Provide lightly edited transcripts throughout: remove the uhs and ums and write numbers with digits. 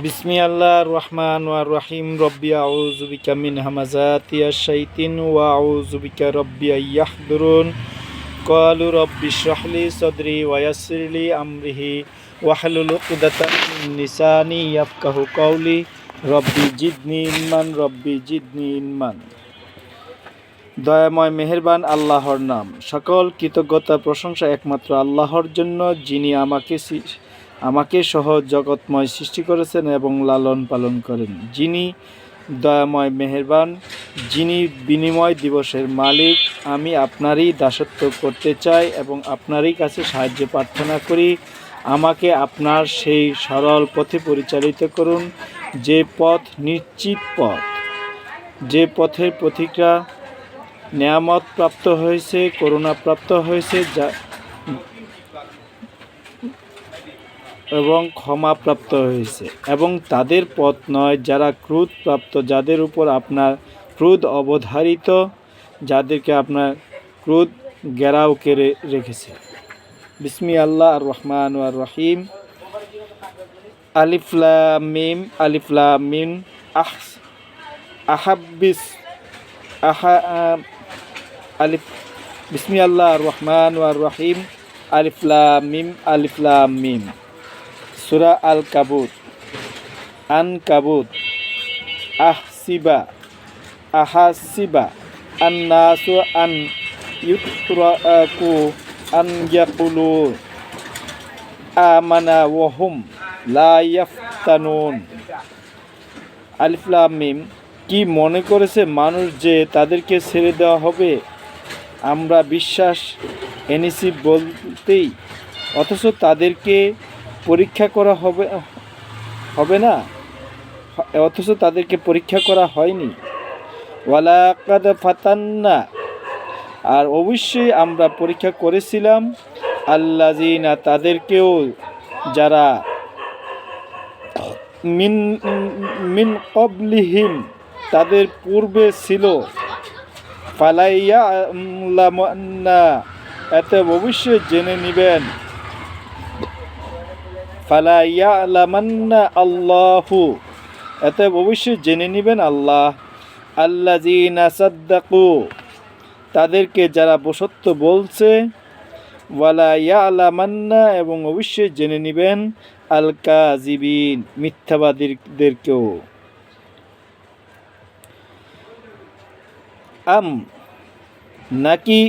বিসমিল্লাহির রহমানির রহিম রব্বি আউযু বিকা মিন হামাযাতিশ শাইতিন ওয়া আউযু বিকা রব্বি আইয়াহদুরুন ক্বালু রব্বি ইশরাহ লি সাদরি ওয়া ইয়াসসির লি আমরি ওয়াহলুল উকদাতাম মিন লিসানি ইয়াফকাহু কওলি রব্বি জিদনি ইলমান। দয়াময় মেহেরবান আল্লাহর নাম। সকল কৃতজ্ঞতা প্রশংসা একমাত্র আল্লাহর জন্য, যিনি আমাকে সহ জগৎময় সৃষ্টি করেছেন এবং লালন পালন করেন। যিনি দয়াময় মেহেরবান, যিনি বিনিময় দিবসের মালিক। আমি আপনারই দাসত্ব করতে চাই এবং আপনারই কাছে সাহায্য প্রার্থনা করি। আমাকে আপনার সেই সরল পথে পরিচালিত করুন, যে পথ নিশ্চিত পথ, যে পথের পথিকরা নেয়ামত প্রাপ্ত হয়েছে, করুণা প্রাপ্ত হয়েছে এবং ক্ষমা প্রাপ্ত হয়েছে, এবং তাদের পথ নয় যারা ক্রোধ প্রাপ্ত, যাদের উপর আপনার ক্রোধ অবধারিত, যাদেরকে আপনার ক্রোধ ঘেরাও করে রেখেছে। বিসমিল্লাহির রহমানির রহিম। আলিফ লাম মিম আলিফ। বিসমিল্লাহির রহমানির রহিম। আলিফ লাম মিম। সূরা আনকাবুত। আহাসিবা আন্নাসু আন ইউতরাকু আন ইয়াকুলু আমানা ওয়া হুম লা ইয়াফতানুন। আলিফ লাম মিম। কি মনে করেছে মানুষ যে তাদেরকে ছেড়ে দেওয়া হবে? আমরা বিশ্বাস এনেছি বলতেই, অথচ তাদেরকে পরীক্ষা করা হবে না, অথচ তাদেরকে পরীক্ষা করা হয়নি। ওয়ালাকাদ ফাতান্না, আর অবশ্যই আমরা পরীক্ষা করেছিলাম আল্লাযিনা, তাদেরকেও যারা মিন ক্বাবলিহিম, তাদের পূর্বে ছিল। ফালাইয়ালামান্না, এত অবশ্যই জেনে নিবেন। ফালাইয়ালামান্না আল্লাহু, এত অবশ্যই জেনে নিবেন আল্লাহ। আল্লাযিনা সাদ্দাকু, তাদেরকে যারা সত্য বলছে। ওয়ালা ইয়ালামান্না, এবং অবশ্যই জেনে নিবেন আল কাযিবিন, মিথ্যাবাদীদেরকেও। নাকি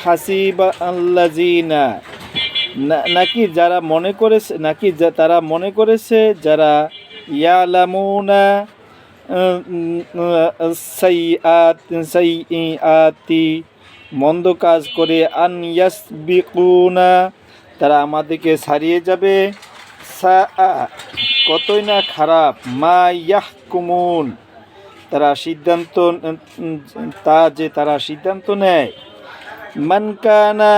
হাসিবা আল্লাযিনা, নাকি যারা মনে করেছে, তারা মনে করেছে যারা ইয়ালামুনা সাইয়্যাতি, মন্দ কাজ করে, আন ইয়াসবিকুনা, তারা আমাদেরকে ছাড়িয়ে যাবে। কতই না খারাপ, মা ইয়াহকুমুন, তারা সিদ্ধান্ত নেয়। মান কানা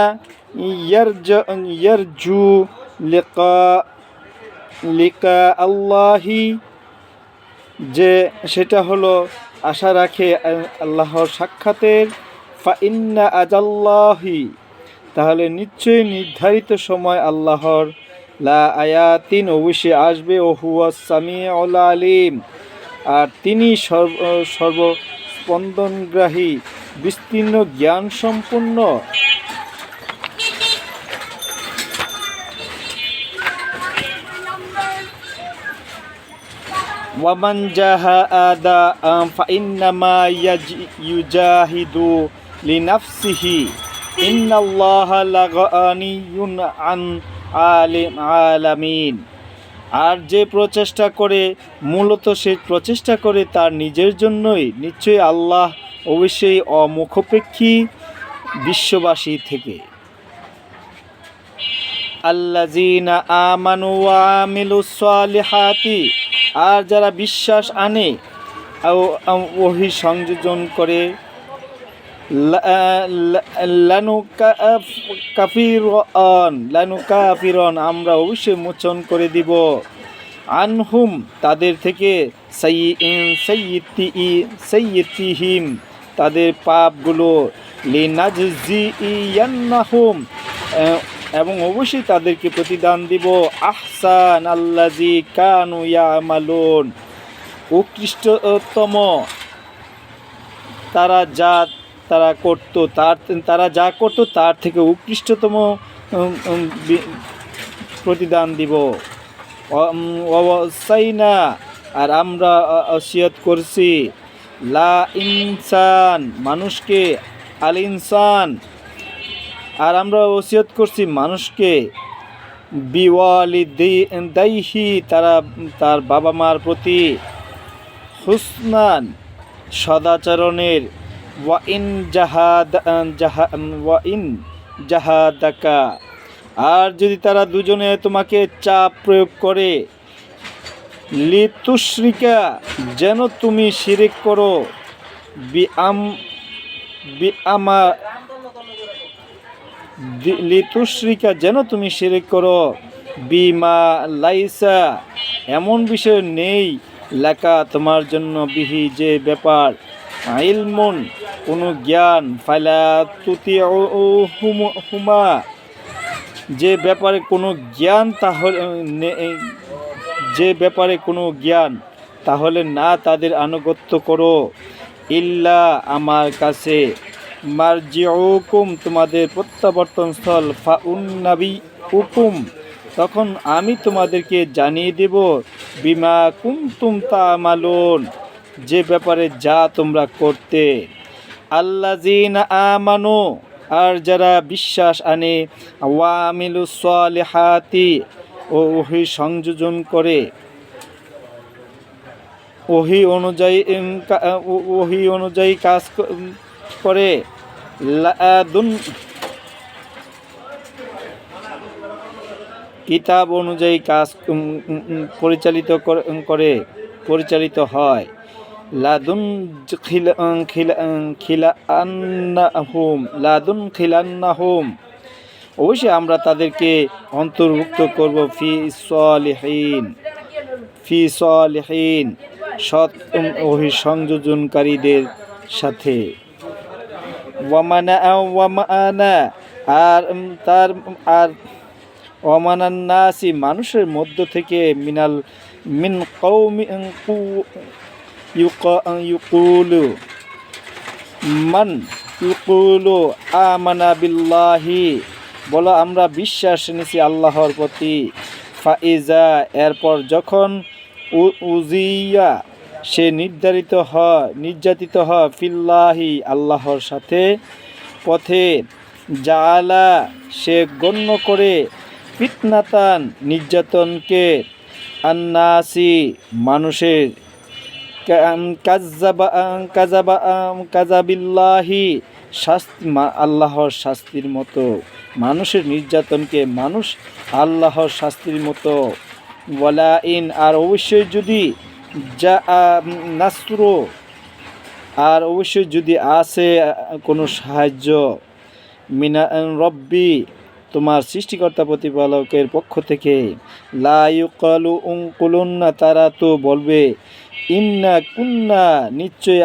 ইয়ারজু লিকা আল্লাহি, যে সেটা হলো আশা রাখে আল্লাহর সাক্ষাতের। ফা ইন্না আজাল্লাহি, তাহলে নিশ্চয়ই নির্ধারিত সময় আল্লাহর, লা আয়াতিন, অবশ্যই আসবে। ও হুয়াস সামিউল আলিম, আর তিনি সর্বস্পন্দনগ্রাহী, বিস্তীর্ণ জ্ঞান সম্পন্ন। ওয়ামান জাহাদা ফাইন্নামা ইউজাহিদু লিনাফসিহি ইন্নাল্লাহা লাগানিয়ুন আন আলামিন। আর যে প্রচেষ্টা করে, মূলত সে প্রচেষ্টা করে তার নিজের জন্যই। নিশ্চয়ই আল্লাহ অবশ্যই অমুখাপেক্ষী বিশ্ববাসী থেকে। আল্লাযিনা আমানু ওয়া আমিলুস সালিহাতি, আর যারা বিশ্বাস আনে ওহী সংযোজন করে। লানুকাফিরন, আমরা অবশ্যই মোচন করে দিব। আনহুম, তাদের থেকে, সাইয়্যিতিহিম, তাদের পাপগুলো। লিনাজজিয়ান্নাহুম, এবং অবশ্যই তাদেরকে প্রতিদান দিব আহসান আল্লাজি কানু ইয়ামালুন, উৎকৃষ্টতম তারা যা করত তার থেকে উৎকৃষ্টতম প্রতিদান দিব। ওয়াসাইনা, আর আমরা ওসিয়ত করছি লা ইনসান, মানুষকে, আল ইনসান, আর আমরা ওসিয়ত করছি মানুষকে বিওয়ালিদাইহি, তার বাবা মার প্রতি হুসনান, সদাচরণের, ওয়াইন জাহাদাকা, আর যদি তারা দুজনে তোমাকে চাপ প্রয়োগ করে, লিতুশরিকা, যেন তুমি শিরিক করো, লিতুশরিকা, যেন তুমি শিরিক করো, বিমা লাইসা, এমন বিষয় নেই, লেখা তোমার জন্য, বিহি, যে ব্যাপার, ইলমুন, কোনো জ্ঞান, ফালা তুতিউহুমা, যে ব্যাপারে কোনো জ্ঞান, তাহলে না তাদের আনুগত্য করো, ইল্লা, আমার কাছে, মারজিউকুম, তোমাদের প্রত্যাবর্তন স্থল, ফাউন্নাবিউকুম, তখন আমি তোমাদেরকে জানিয়ে দেব, বিমা কুনতুম তা'মালুন, যে ব্যাপারে যা তোমরা করতে। আল্লাযীনা আমানু, আর যারা বিশ্বাস আনে, ওয়া আমিলুস সালিহাতি, ওহী সংযোজন করে, ওহী অনুযায়ী কাজ করে, কিতাব অনুযায়ী কাজ পরিচালিত হয়, লাদুন খিলান্নাহুম, অবশ্যই আমরা তাদেরকে অন্তর্ভুক্ত করব, ফি সলিহিন, সৎ ওহী সংযোজনকারীদের সাথে। ওয়ামানা, ওয়ামানান নাসি, মানুষের মধ্য থেকে, মিন কওমি ইউকুলু আমানা বিল্লাহি, বলো আমরা বিশ্বাস এনেছি আল্লাহর প্রতি, ফাইজা, এরপর যখন, উজিয়া, সে নির্যাতিত হয়, ফিল্লাহি, আল্লাহর সাথে, পথে, জাআলা, সে গণ্য করে, ফিতনাতান, নির্যাতনকে, আন্নাসি, মানুষের, কাযাবিল্লাহি, আল্লাহর শাস্তির মতো, মানুষের নির্যাতনকে মানুষ আল্লাহর শাস্তির মতো। ওয়ালাইন, আর অবশ্যই যদি নাসর, আর অবশ্যই যদি আসে কোনো সাহায্য, মিনা রব্বি, তোমার সৃষ্টিকর্তা প্রতিপালকের পক্ষ থেকে, লা ইউকুলুন্না, তারা তো বলবে, ইন্না কুন্না, নিশ্চয়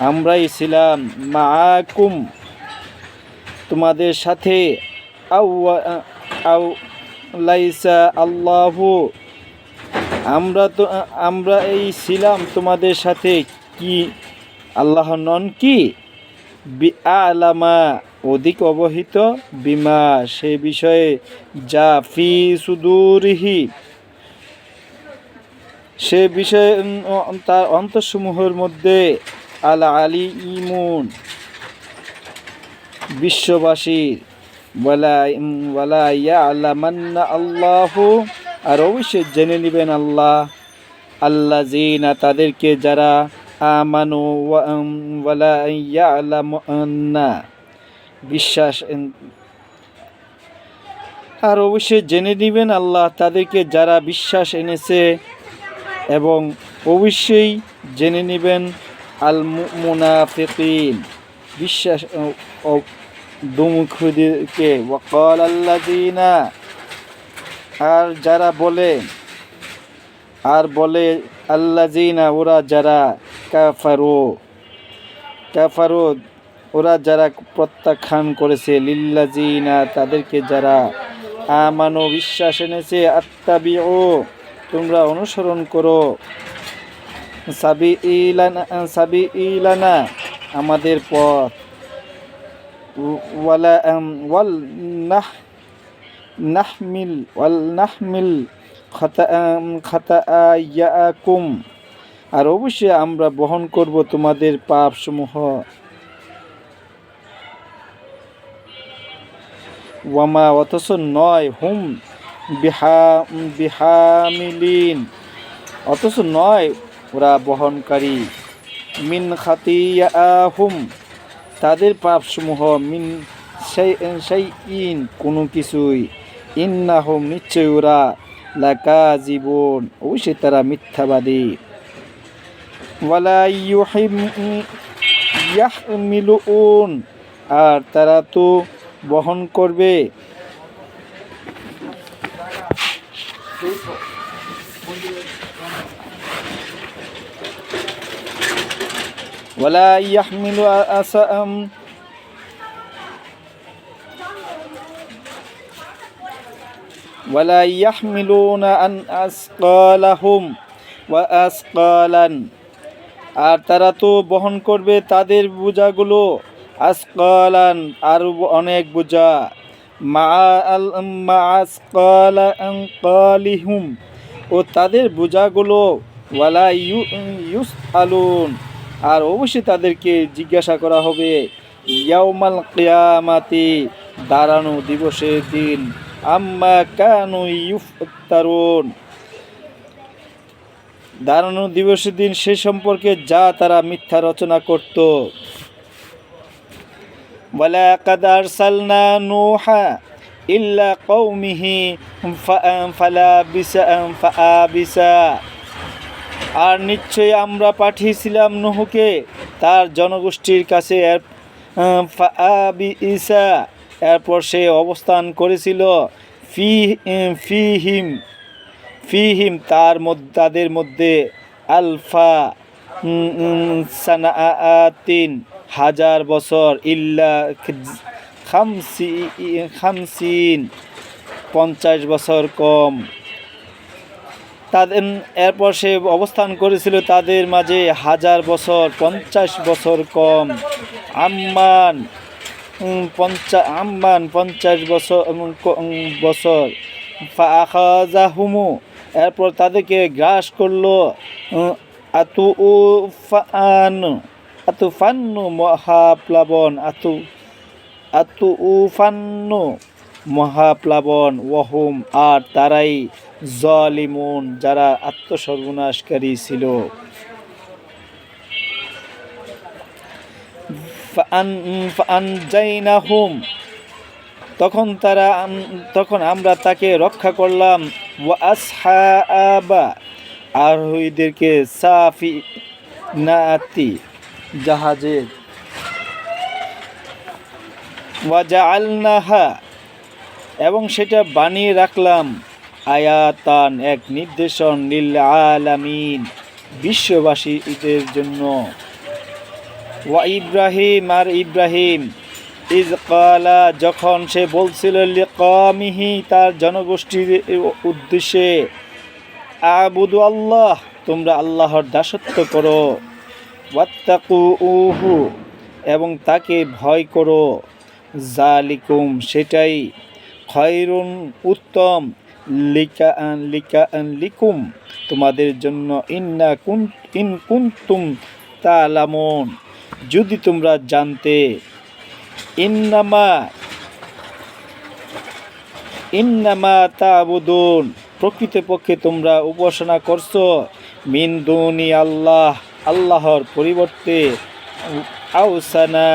আমরাই ছিলাম, মাআকুম, তোমাদের সাথে, আও লাইসা আল্লাহু, আমরা এই ছিলাম তোমাদের সাথে, কি আল্লাহ নন কি, বিআলামা, অধিক অবহিত, বিমা, সে বিষয়ে, যা ফি সুদুরিহি, সে বিষয়ে তার অন্তঃসমূহের মধ্যে, আল আলিমুন, বিশ্ববাসীর, ওয়ালা ইয়ালামান্না আল্লাহু, আর অবশ্যই জেনে নেবেন আল্লাহ, আল্লাযীনা, তাদেরকে যারা, আমানু ওয়ালা ইয়ালামান্না, বিশ্বাস, আর অবশ্যই জেনে নেবেন আল্লাহ তাদেরকে যারা বিশ্বাস এনেছে, এবং অবশ্যই জেনে নেবেন আল মুনাফিকিন, বিশ্বাস দুমুখীদেরকে, ওয়াকাল আল্লাযীনা, আর যারা বলে, আল্লাযীনা, ওরা যারা, কাফারু, ওরা যারা প্রত্যাখ্যান করেছে, লিল্লাযিনা তাদেরকে যারা আমানু বিশ্বাস এনেছে, আত্তাবিউ তোমরা অনুসরণ করো, সাবিইলানা আমাদের পথ, ওয়ালা ওয়াল নাহ নাহমিল খাতায়াকুম আর অবশ্যই আমরা বহন করব তোমাদের পাপসমূহ। ওয়ামা অথচ নয়, হুম বিহামিলিন অথচ নয় ওরা বহনকারী, মিন খাতিয়াহুম তাদের পাপসমূহ, মিন শাইইন কোনো কিছুই, ইন্নাহুম নিশ্চয় ওরা লাকাযিবুন অবশ্যই তারা মিথ্যাবাদী। ওয়ালা ইয়াহমিলুন আর তারা তো বহন করবে, ওয়ালা ইয়াহমিলু ওয়ালা ইয়াহমিলুনা আন আসকালাহুম ওয়া আসকালান আর তারা তো বহন করবে তাদের বোঝাগুলো, আসকালান আর অনেক বোঝা, মা আসকালিহুম ও তাদের বোঝাগুলো, ওয়ালা ইউসআলুন আর অবশ্যই তাদেরকে জিজ্ঞাসা করা হবে, ইয়াউমাল কিয়ামাতি দাঁড়ানো দিবসের দিন, আম্মা কানু ইউফতারুন দাঁড়ানো দিবসের দিন সে সম্পর্কে যা তারা মিথ্যা রচনা করত। ওয়ালাকাদ আরসালনা নূহা ইল্লা কওমিহি ফাআবিসা আর নিশ্চয়ই আমরা পাঠিয়েছিলাম নূহকে তার জনগোষ্ঠীর কাছে, ফাআবিসা এরপর সে অবস্থান করেছিল, ফিহিম তাদের মধ্যে, আলফা সানাআতিন 1000 বছর, ইল্লা খামসিন 50 বছর কম। তাদের এরপর সে অবস্থান করেছিল তাদের মাঝে 1000 বছর 50 বছর কম। আম্মান 50 বছর ফাআখাযাহুমু এরপর তাদেরকে গ্রাস করলো, আতুফান্নু মহাপ্লাবন ওয়াহুম আর তারাই জালিমুন যারা আত্মসর্বনাশকারী ছিল। ফাআনজাইনাহুম তখন আমরা তাকে রক্ষা করলাম, ওয়া আসহাবা আরোহীদেরকে, সাফিনাতি জাহাজের, ওয়া জাআলনাহা এবং সেটা বানিয়ে রাখলাম, আয়াতান এক নির্দেশন, লিল আলামিন বিশ্ববাসীদের জন্য। ওয়া ইব্রাহিম আর ইব্রাহিম, ইজ কালা যখন সে বলছিল, লিকাওমিহি তার জনগোষ্ঠীর উদ্দেশ্যে, আবুদু আল্লাহ তোমরা আল্লাহর দাসত্ব করো, ওয়াত্তাকুহু এবং তাকে ভয় করো, জালিকুম সেটাই, খয়রুন উত্তম, লিকুম তোমাদের জন্য, ইন কুনতুম তা'লামুন যদি তোমরা জানতে, ইন্নামা তা'বুদুন প্রকৃতপক্ষে তোমরা উপাসনা করছো, মিন দুনি আল্লাহ আল্লাহর পরিবর্তে, আওসানা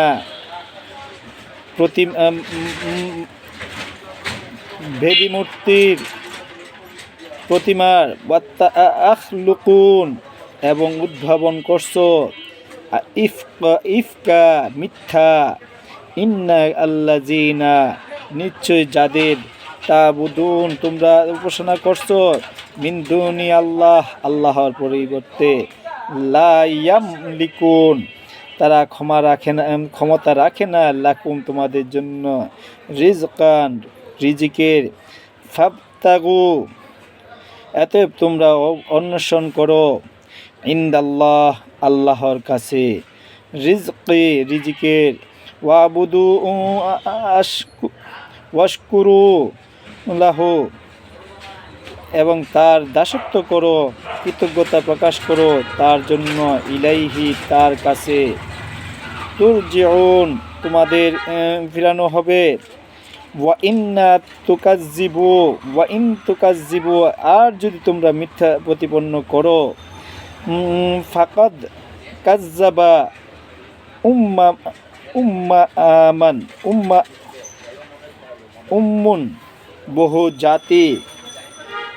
ভেদি মূর্তির প্রতিমার, আখলুকুন এবং উদ্ভাবন করছো, ইফকা মিথ্যা, ইন্না আল্লাযিনা নিশ্চয় যাদের, তা'বুদুন তোমরা উপাসনা করছো, মিন দুনি আল্লাহ আল্লাহর পরিবর্তে, লা ইয়ামলিকুন তারা ক্ষমতা রাখে না লাকুম তোমাদের জন্য রিজকান রিজিকের ফাবতাগু অতএব তোমরা অন্বেষণ করো ইনদাল্লাহ আল্লাহর কাছে রিজিকের ওয়াবুদু ওয়াশকুরু লাহু এবং তার দাসত্ব করো কৃতজ্ঞতা প্রকাশ করো তার জন্য ইলাইহি তার কাছে তুরজিউন তোমাদের ফিরানো হবে ওয়া ইন তুকাজ্জিবু আর যদি তোমরা মিথ্যা প্রতিপন্ন করো ফাকাদ কাজ্জাবা উম্মুন বহু জাতি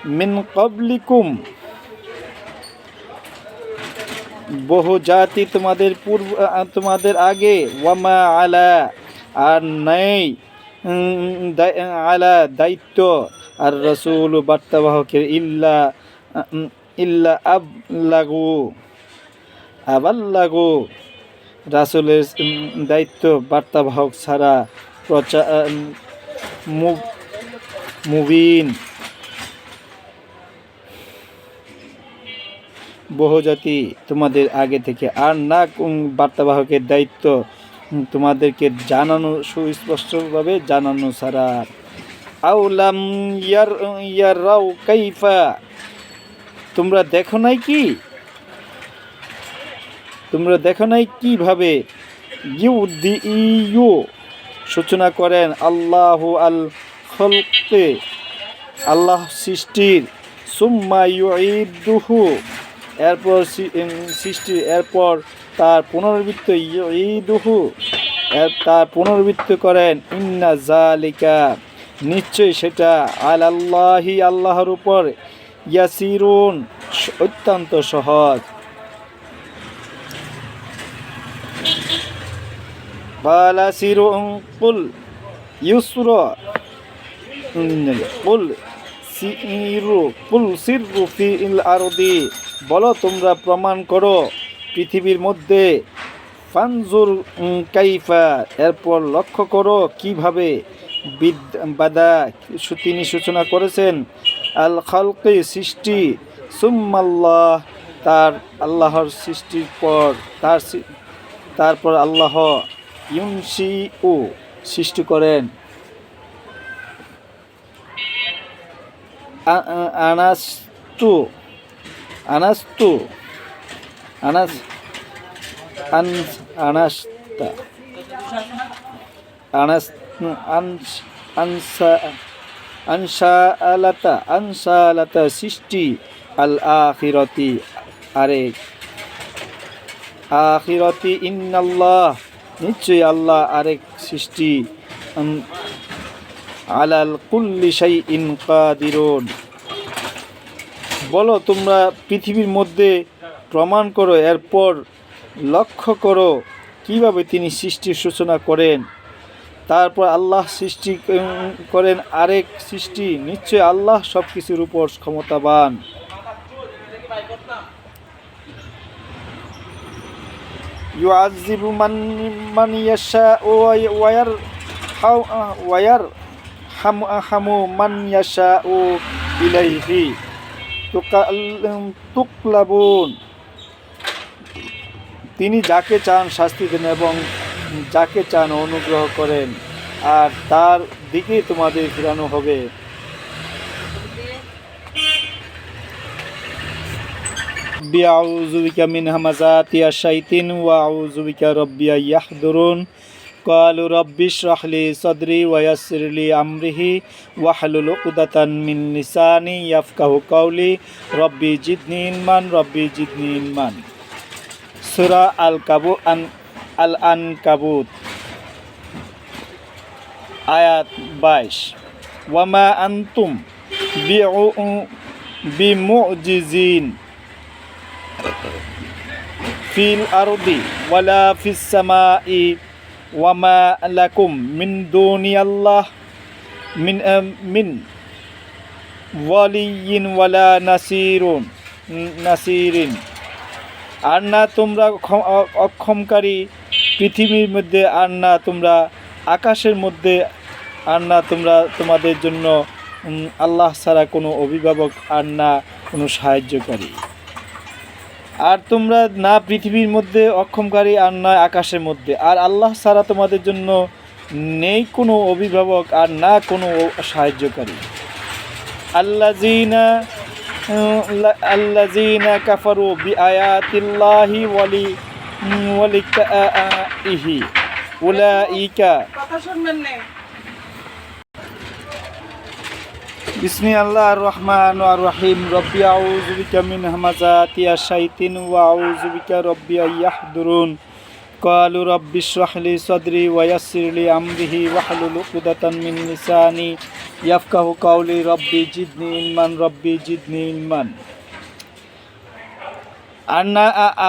মিন ক্বাবলিকুম বহু জাতি তোমাদের আগে ওয়ামা আলা আর নেই আলা দায়িত্ব আর রাসূল বার্তাবাহকের ইল্লা আবাল্লাগু রাসূলের দায়িত্ব বার্তাবাহক ছাড়া মুবিন বহুজাতি তোমাদের আগে থেকে আর না বার্তাবাহকের দায়িত্ব তোমাদেরকে জানানো সুস্পষ্টভাবে জানানো ছাড়া আউলাম ইয়ারাউ কাইফা তোমরা দেখো নাই কিভাবে ইউ সূচনা করেন আল্লাহু আল খলকে আল্লাহ সৃষ্টির সুম্মা ইউঈদুহু এরপর তার পুনরাবৃত্তি করেন ইন্না জালিকা নিশ্চয় সেটা আলাল্লাহি আল্লাহর উপর ইয়াসিরুন অত্যন্ত সহজ ক্বালা কুল সিরু ফিল আরদি বলো তোমরা প্রমাণ করো পৃথিবীর মধ্যে ফানজুর কাইফা এরপর লক্ষ্য করো কিভাবে বাদা তিনি সূচনা করেছেন আল খালকি সৃষ্টি সুম্মাল্লাহ তার আল্লাহর সৃষ্টির পর তারপর আল্লাহ ইউনশিউ সৃষ্টি করেন আনাস্তা আনসালাতা সৃষ্টি আল আখিরতি ইন্নাল্লাহ নিশ্চয়ই আল্লাহ আরেক সৃষ্টি আলাল কুল্লি শাইইন কাদিরুন বলো তোমরা পৃথিবীর মধ্যে প্রমাণ করো এরপর লক্ষ্য করো কিভাবে তিনি সৃষ্টির সূচনা করেন তারপর আল্লাহ সৃষ্টি করেন আরেক সৃষ্টি নিশ্চয় আল্লাহ সব কিছুর উপর ক্ষমতাবান ইউআযিবু মান ইয়াশাউ ওয়া ইয়ারহামু মান ইয়াশাউ ইলাইহি তুকলাবুন তিনি যাকে চান শাস্তি দেন এবং যাকে চান অনুগ্রহ করেন আর তার দিকে তোমাদের ফিরানো হবে বিআউযু বিকা মিন হামাযাতি আশ-শায়াতিন ওয়া আউযু বিকা রাব্বি ইয়াহদুরুন ক্বালু রাব্বিশ রাহ লি সাদরি ওয়া ইয়াসসির লি আমরি ওয়াহলুল উকদাতান মিন লিসানি ইয়াফকাহু কাওলি রাব্বি জিদনি ইলমান সূরা আল আনকাবুত আয়াত 22 ওয়ামা আনতুম বিমুজিজিন ফিল আরদি ওয়ালা ফিস সামাই ওয়ামা লাকুম মিন দুনিয়াল্লাহ মিন ওয়ালিয়্যিন ওয়ালা নাসিরিন আর না তোমরা অক্ষমকারী পৃথিবীর মধ্যে, আর না তোমরা আকাশের মধ্যে, আর না তোমরা তোমাদের জন্য আল্লাহ ছাড়া কোনো অভিভাবক, আর না কোনো সাহায্যকারী। আর তোমরা না পৃথিবীর মধ্যে অক্ষমকারী, আর না আকাশের মধ্যে, আর আল্লাহ ছাড়া তোমাদের জন্য নেই কোনো অভিভাবক, আর না কোনো সাহায্যকারী। আল্লাযীনা কাফারু বিআয়াতিল্লাহি ওয়ালিকাইহি উলাইকা। বিসমিল্লাহির রহমানির রহিম। রব্বি আউযু বিকা মিন হামাযাতিশ শায়াতিন ওয়া আউযু বিকা রব্বি আইয়াহদুরুন। ক্বালু রব্বি ইশরাহ লি সাদরি ওয়া ইয়াসসির লি আমরি ওয়াহলুল উকদাতাম মিন লিসানি ইয়াফকাহু কাওলি। রব্বি জিদনি ইলমান, রব্বি জিদনি ইলমান।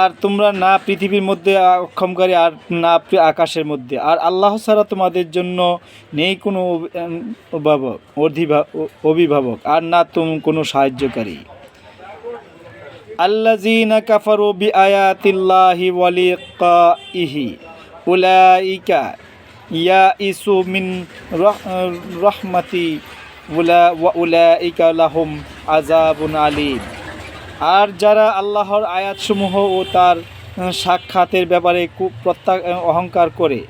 আর তোমরা না পৃথিবীর মধ্যে অক্ষমকারী, আর না আকাশের মধ্যে, আর আল্লাহ ছাড়া তোমাদের জন্য নেই কোনো অভিভাবক, আর না কোনো সাহায্যকারী। আল্লাযীনা কাফারু বিআয়াতিল্লাহি ওয়া লিকাইহি উলাইকা ইয়াইসু মিন রাহমাতি ওয়া উলাইকা লাহুম আযাবুন আলীম। আর যারা আল্লাহর আয়াতসমূহ ও তার সাক্ষাতের ব্যাপারে অহংকার করে,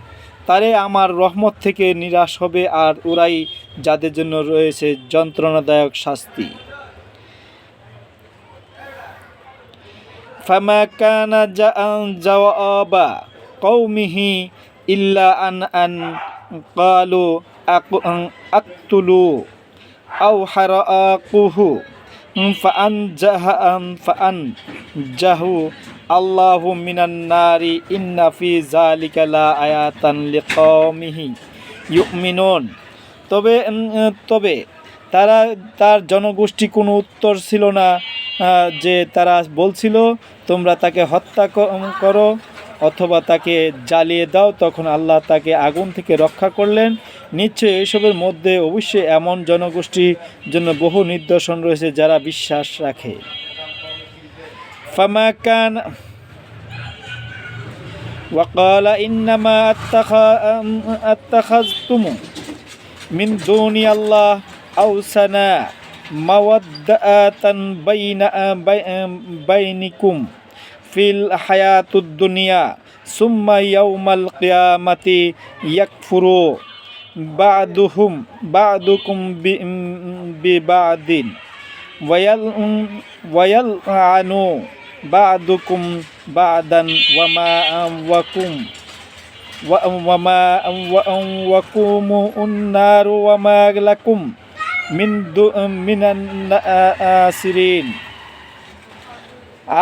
তারে আমার রহমত থেকে নিরাশ হবে, আর ওরাই যাদের জন্য রয়েছে যন্ত্রণাদায়ক শাস্তি। ফামা কানা জাওয়াবা কওমিহি ইল্লা আন ক্বালু আকতুলু আও হারাকুহু ফাআনজাহু আল্লাহু মিনান নারি ইন্না ফি যালিকা লা আয়াতান লিকওমিহি ইউমিনুন। তবে তার জনগোষ্ঠী কোনো উত্তর ছিল না, যে তারা বলছিল তোমরা তাকে হত্যা করো অথবা তাকে জ্বালিয়ে দাও। তখন আল্লাহ তাকে আগুন থেকে রক্ষা করলেন। নিশ্চয়ই এইসবের মধ্যে অবশ্যই এমন জনগোষ্ঠীর জন্য বহু নিদর্শন রয়েছে যারা বিশ্বাস রাখে। ফামাকান ওয়াকালা ইন্নামা আত্তাখাযতুম মিন দুনি আল্লাহ আওসানা মাওয়াদ্দাতান বাইনিকুম ফিল হায়াতুদ দুনিয়া সুম্মা ইয়াউমাল কিয়ামাতি ইয়াকফুরু বা'দুকুম বিবা'দিন ওয়ায়ালআনু বা'দুকুম বা'দান ওয়ামা উন্নারু ওয়ামা লাকুম মিনান নাসিরিন।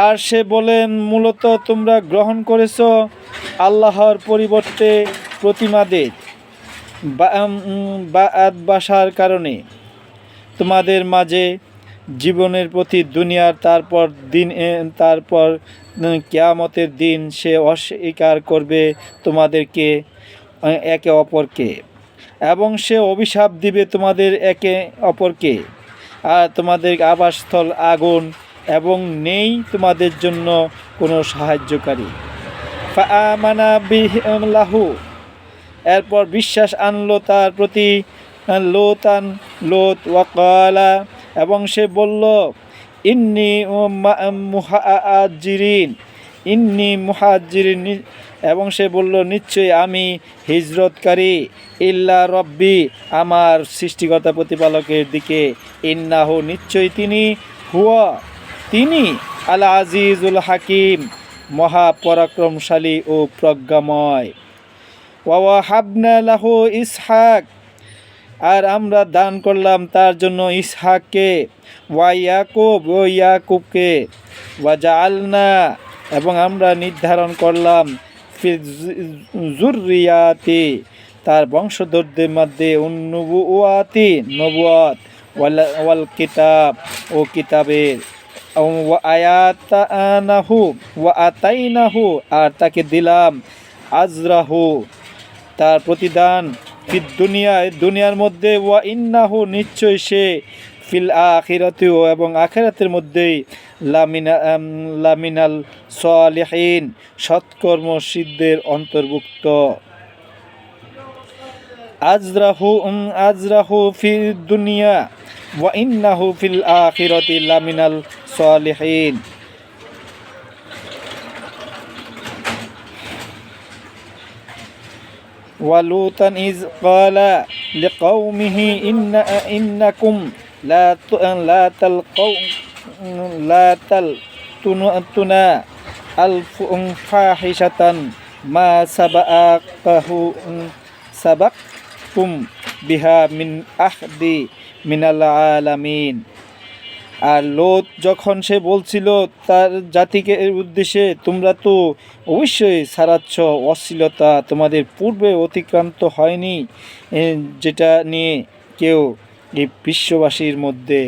আর সে বলেন, মূলত তোমরা গ্রহণ করেছ আল্লাহর পরিবর্তে প্রতিমাদের বাসার কারণে তোমাদের মাঝে জীবনের প্রতি দুনিয়ার, তারপর কিয়ামতের দিন সে অস্বীকার করবে তোমাদেরকে একে অপরকে, এবং সে অভিশাপ দিবে তোমাদের একে অপরকে। আর তোমাদের আবাসস্থল আগুন, এবং নেই তোমাদের জন্য কোনো সাহায্যকারী। ফাআমানা বিল্লাহু, এরপর বিশ্বাস আনলো তার প্রতি লোত ওয়াকালা, এবং সে বলল ইন্নী মুহাজিরিন, এবং সে বলল নিশ্চয়ই আমি হিজরতকারী, ইল্লা রব্বি, আমার সৃষ্টিকর্তা প্রতিপালকের দিকে, ইন্নাহু, নিশ্চয়ই তিনি আল আজিজুল হাকিম, মহাপরাক্রমশালী ও প্রজ্ঞাময়। ওয়া ওয়াহাবনা লাহু ইসহাক, আর আমরা দান করলাম তার জন্য ইসহাককে, ওয়া ইয়াকুবকে, ওয়া জাআলনা, এবং আমরা নির্ধারণ করলাম ফি যুররিয়াতি, তার বংশধরদের মধ্যে নবুয়াত ওয়াল কিতাব, ও কিতাবের, ওয়া আতাইনাহু, আর তাকে দিলাম আজরাহু, তার প্রতিদান, দুনিয়ার মধ্যে, ওয়া ইন্নাহু, নিশ্চয় সে ফিল আখিরাতিও এবং আখিরাতের মধ্যেই লামিনাল সালিহিন সৎকর্মশীলদের অন্তর্ভুক্ত। আজরাহু ফি দুনিয়া ওয়া ইন্নাহু ফিল আখিরাতি লামিনাল সালিহিন। ওয়ালুতান ইজ ক্বালা লিকাওমিহি ইন্নাকুম লা তালতুনা ফাহিশাতান মা সাবাকতুম বিহা মিন আহদি মিনাল আলামিন। আর লোত যখন সে বলছিল তার জাতিকে উদ্দেশ্যে, তোমরা তো অবশ্যই ছাড়াচ্ছ অশ্লীলতা, তোমাদের পূর্বে অতিক্রান্ত হয়নি যেটা নিয়ে কেউ এই বিশ্ববাসীর মধ্যে